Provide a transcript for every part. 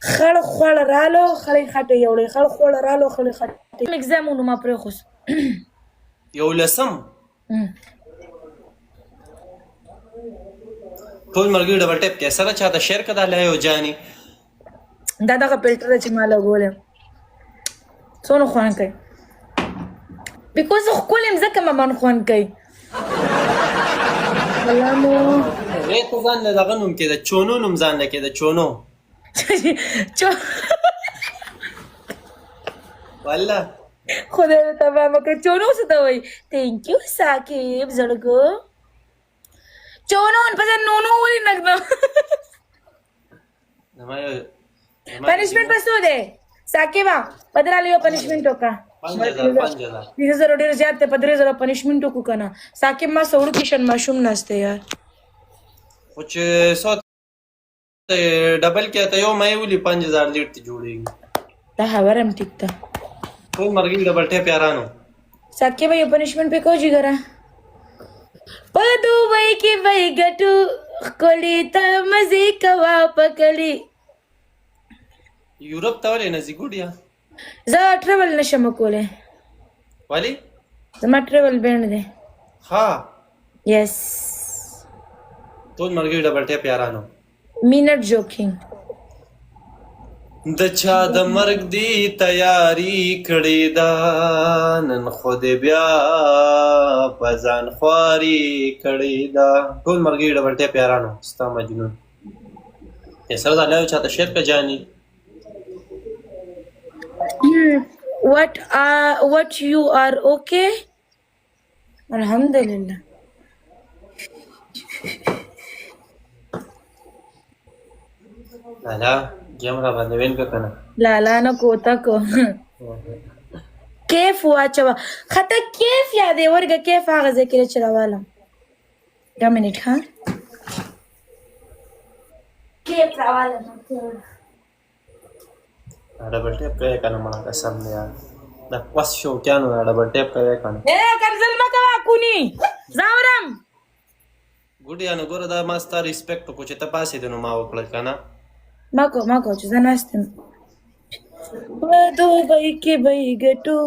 خړ خوړ رالو خړې خټې یوړې خړ خوړ رالو خړې خټې ایگزامونو ما پرې خوس 11 ټول مرګي ډبل ټیپ کې سره چاته شیر کړه لای او جاني دا دغه فلټر چې ما لګولم څونه خوان کوي بیکوز خپل مزکه ما من خوان کوي سلامو ته ځان له دغه نوم کې د چونو نوم ځان نه کې د چونو والله خدای ته تمام کړ چونو څه ته وای thank you Saqib زړګو چونو په نونو ولې نګدم पनिशमेंट बसो दे साकेबा 15 लियो पनिशमेंट का 5000 ډیر زیات ته 15000 पनिशमेंट کو کنه साकेब ما سوړ کیشن ماشوم ناشته یار خو چې صوت ډبل کې ته یو مې ولي 5000 لیټ جوړېږي دا خبرم ټیک ته ټول مرګي ډبل ټیپ یارانو साकेब यो पनिशमेंट पे को जी ګره پدو وای کی وای ګټو کولی ته مزه کوا پکلی یورپ ته ولې نه زیګوډیا زه ټریول نشم کولای ولی زما ټریول بینډ دی ها یس ټول مرګي ډبل ټیپ یارانو مینټ جوکینګ د چا د مرګ دی تیاری کړی دا نن خود بیا پزان خواري کړی دا ټول مرګي ډبل ټیپ یارانو ستا مجنون یې سره دا له چاته شیر کا جانی what you are okay alhamdulillah لالا گیم را باندې وین کنه لالا نه کوتا کو کیف واچوا خطا کیف یادې ورګه کیف هغه ذکر چرواله دا منټ ها کیف راواله ډبل ټیپ کوي کنه مړه قسم دی یار دا پس شو کانو ډبل ټیپ کوي کنه کنزل مکوا کونی زاورم ګډیا نو ګوره دا ماستا ریسپیکټ کو چې ته پاسې دنو ما وکړل کنه ماکو چې زناستم ودو بای کې بای ګټو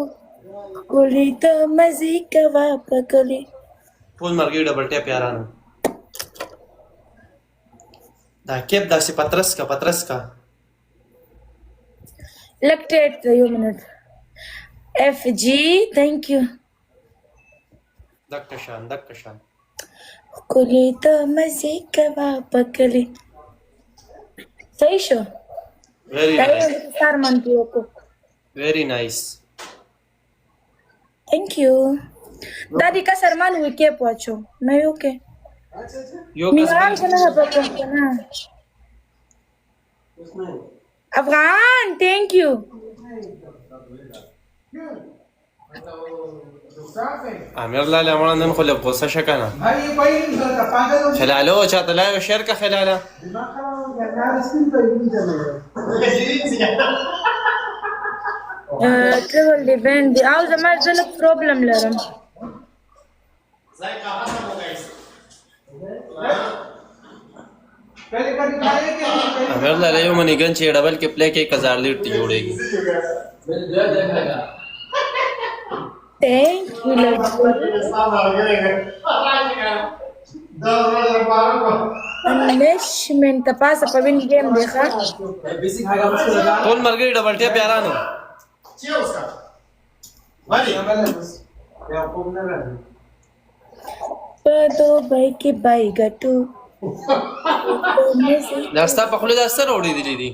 کولی ته مزي کوا پکلی ټول مرګي ډبل ټیپ یارانو دا کیپ داسې پترس کا لکټیټ یو منټ اف جی thank you دک شان کولی ته مزي کوا پکلی صحیح شو very nice thank you दादी का सरमान हुई के पहुंचो मैं ओके यो मिलान कना है कना Afghan thank you امیر لاله امړه نن خو له غوسه شکنه خلالو چاته لا شیر کا خلاله travel depend او زما زنه پرابلم لرم امیر لاله یو منی ګن چې ډبل کې پلی کې 1000 لیټ جوړېږي thank you انیشمنट تاسو په وین گیم دیکھا ټول مرګي ډبل ټیپ یارانو پدو بای کې بای ګټو دا ستا په خله دا سره وړي دي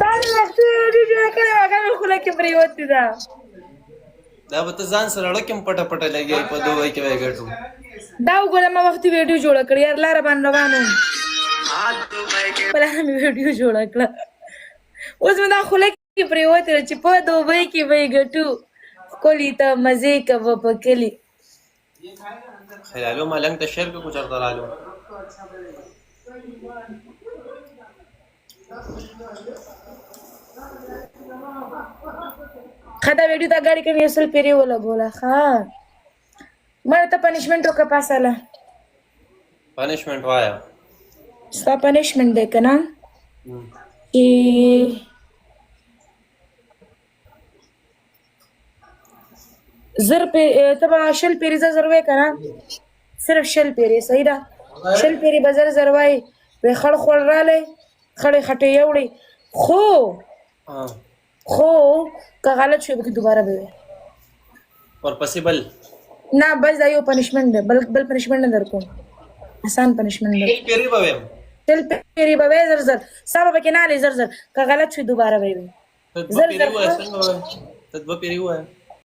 دا لاسته دې کړه هغه خله کې پریوتی دا دا به ته ځان سره لکه پټه لګي په دوه کې وای ګټو دا وګوره ما وخت ویډیو جوړ کړ یار لار باندې روانو بل هم ویډیو جوړ کړ اوس مې دا خله کې پریوتی چې په دوه کې وای ګټو کولی ته مزه کوي په کلی خلالو ملنګ ته شیر کو چرته رالو خدا ویډیو تا गाड़ी کې اصل پیری ولا بولا ها مړ ته پنیشمنت وکړه پاساله پنیشمنट وایا ستا پنشمنٹ دی کنه هم. چې زر پی تبا شل پیری زر وای کنه صرف شل پیری صحیح ده شل پیری بزر زر وای وی خړ خړ رااله خړې خټې یوړې خو که غلط شوی به دوباره به ورپسې بل نه بس دا یو پنشمنت ده بل پنشمنت نه در کوم آسان پنشمنت ده شل پیری به ویم شل پیری به وای زر زر سبا به کې نه لې زر زر که غلط شوی دوباره به ته دوه پیری وای څنګه وای ته دوه پیری وای